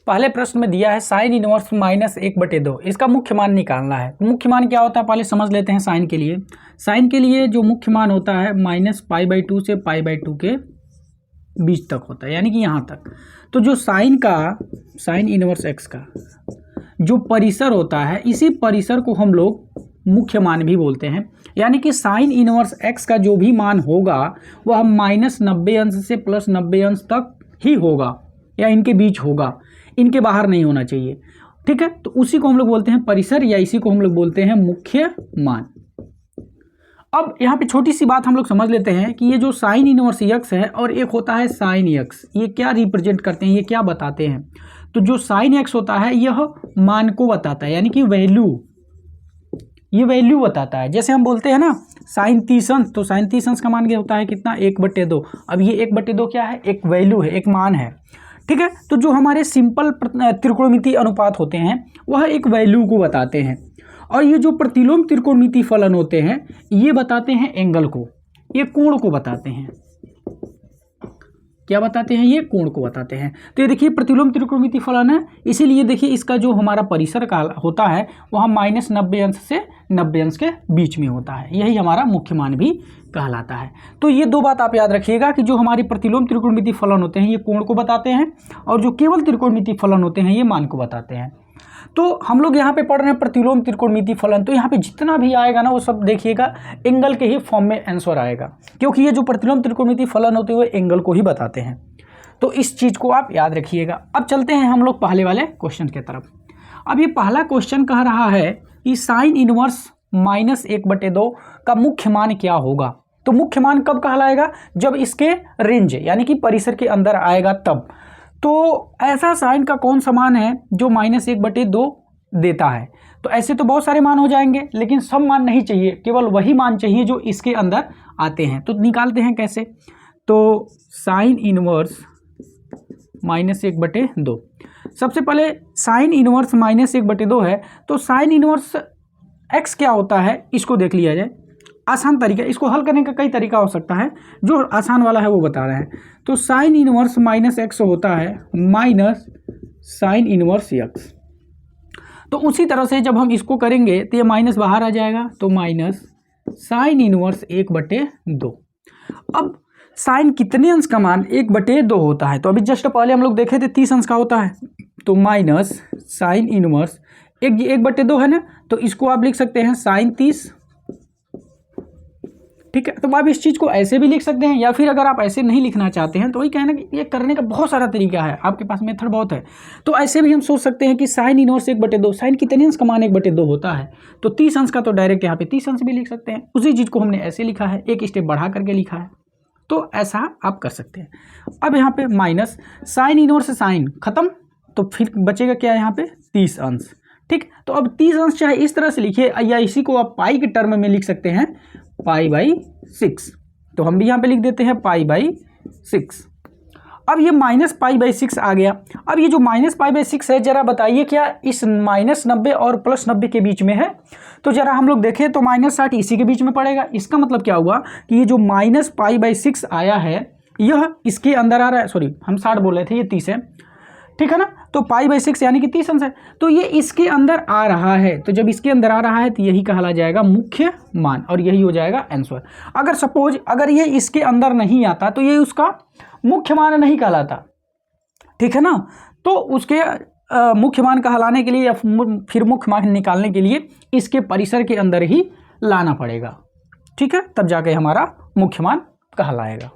पहले प्रश्न में दिया है साइन इनवर्स -1/2, इसका मुख्य मान निकालना है। मुख्य मान क्या होता है पहले समझ लेते हैं। साइन के लिए, साइन के लिए जो मुख्य मान होता है -π/2 से π/2 के बीच तक होता है, यानी कि यहाँ तक। तो जो साइन इनवर्स x का जो परिसर होता है, इसी परिसर को हम लोग मुख्य मान भी बोलते हैं। यानी कि साइन इनवर्स x का जो भी मान होगा वह -90 अंश से +90 अंश तक ही होगा, या इनके बीच होगा, इनके बाहर नहीं होना चाहिए। ठीक है, तो उसी को हम लोग बोलते हैं परिसर, या इसी को हम लोग बोलते हैं मुख्य मान। अब यहाँ पे छोटी सी बात हम लोग समझ लेते हैं कि ये जो साइन इनवर्स x है और एक होता है साइन x, ये क्या रिप्रेजेंट करते हैं, ये क्या बताते हैं। तो जो साइन x होता है यह मान को बताता है, यानी कि वैल्यू, ये वैल्यू बताता है। जैसे हम बोलते हैं ना साइन 30 अंश, तो साइन 30 अंश का मान क्या होता है, कितना, 1/2। अब ये 1/2 क्या है, एक वैल्यू है, एक मान है। ठीक है, तो जो हमारे सिंपल त्रिकोणमितीय अनुपात होते हैं वह एक वैल्यू को बताते हैं, और ये जो प्रतिलोम त्रिकोणमितीय फलन होते हैं ये बताते हैं एंगल को, ये कोण को बताते हैं। क्या बताते हैं, ये कोण को बताते हैं। तो ये देखिए प्रतिलोम त्रिकोणमितीय फलन है, इसीलिए देखिए इसका जो हमारा परिसर का होता है वह -90 अंश से 90 अंश के बीच में होता है, यही हमारा मुख्य मान भी कहलाता है। तो ये दो बात आप याद रखिएगा कि जो हमारे प्रतिलोम त्रिकोणमितीय फलन होते हैं ये कोण को बताते हैं, और जो केवल त्रिकोणमितीय फलन होते हैं ये मान को बताते हैं। तो हम लोग यहाँ पे पढ़ रहे हैं प्रतिलोम त्रिकोणमितीय फलन, तो यहाँ पे जितना भी आएगा ना वो सब देखिएगा एंगल के ही फॉर्म में आंसर आएगा, क्योंकि ये जो प्रतिलोम त्रिकोणमितीय फलन होते हुए एंगल को ही बताते हैं। तो इस चीज़ को आप याद रखिएगा। अब चलते हैं हम लोग पहले वाले क्वेश्चन की तरफ। अब ये पहला क्वेश्चन कह रहा है कि साइन इनवर्स -1/2 का मुख्य मान क्या होगा। तो मुख्य मान कब कहलाएगा, जब इसके रेंज यानी कि परिसर के अंदर आएगा तब। तो ऐसा साइन का कौन सा मान है जो -1/2 देता है। तो ऐसे तो बहुत सारे मान हो जाएंगे, लेकिन सब मान नहीं चाहिए, केवल वही मान चाहिए जो इसके अंदर आते हैं। तो निकालते हैं कैसे। तो साइन इनवर्स -1/2, सबसे पहले साइन इनवर्स -1/2 है, तो साइन इनवर्स x क्या होता है इसको देख लिया जाए। आसान तरीका, इसको हल करने का कई तरीका हो सकता है, जो आसान वाला है वो बता रहे हैं। तो साइन इनवर्स -x होता है माइनस साइन इनवर्स x। तो उसी तरह से जब हम इसको करेंगे तो ये माइनस बाहर आ जाएगा, तो माइनस साइन इनवर्स 1/2। अब साइन कितने अंश का मान 1/2 होता है, तो अभी जस्ट पहले हम लोग देखे थे 30 अंश का होता है, तो माइनस साइन इनवर्स 1/2 है ना, तो इसको आप लिख सकते हैं साइन 30। ठीक है, तो आप इस चीज़ को ऐसे भी लिख सकते हैं, या फिर अगर आप ऐसे नहीं लिखना चाहते हैं तो वही कहना कि ये करने का बहुत सारा तरीका है, आपके पास मेथड बहुत है। तो ऐसे भी हम सोच सकते हैं कि साइन इनवर्स 1/2, साइन कितने अंश का मान 1/2 होता है, तो 30 अंश का, तो डायरेक्ट यहाँ पे 30 अंश भी लिख सकते हैं। उसी चीज़ को हमने ऐसे लिखा है, एक स्टेप बढ़ा करके लिखा है, तो ऐसा आप कर सकते हैं। अब यहाँ पे माइनस साइन इनवर्स साइन खत्म, तो फिर बचेगा क्या यहाँ पे 30 अंश। ठीक, तो अब 30 अंश चाहे इस तरह से लिखिए, या इसी को आप पाई के टर्म में लिख सकते हैं, π/6। तो हम भी यहाँ पे लिख देते हैं π/6। अब ये -π/6 आ गया। अब ये जो -π/6 है, जरा बताइए क्या इस -90 और +90 के बीच में है। तो जरा हम लोग देखें तो -60 इसी के बीच में पड़ेगा। इसका मतलब क्या हुआ कि ये जो -π/6 आया है यह इसके अंदर आ रहा है, सॉरी हम 60 बोल रहे थे, ये 30 है, ठीक है ना। तो π/6 यानी कि 30 अंश है, तो ये इसके अंदर आ रहा है। तो जब इसके अंदर आ रहा है तो यही कहला जाएगा मुख्य मान, और यही हो जाएगा आंसर। अगर सपोज अगर ये इसके अंदर नहीं आता तो ये उसका मुख्य मान नहीं कहलाता, ठीक है ना। तो उसके मुख्य मान कहलाने के लिए या फिर मुख्य मान निकालने के लिए इसके परिसर के अंदर ही लाना पड़ेगा, ठीक है, तब जाके हमारा मुख्य मान कहलाएगा।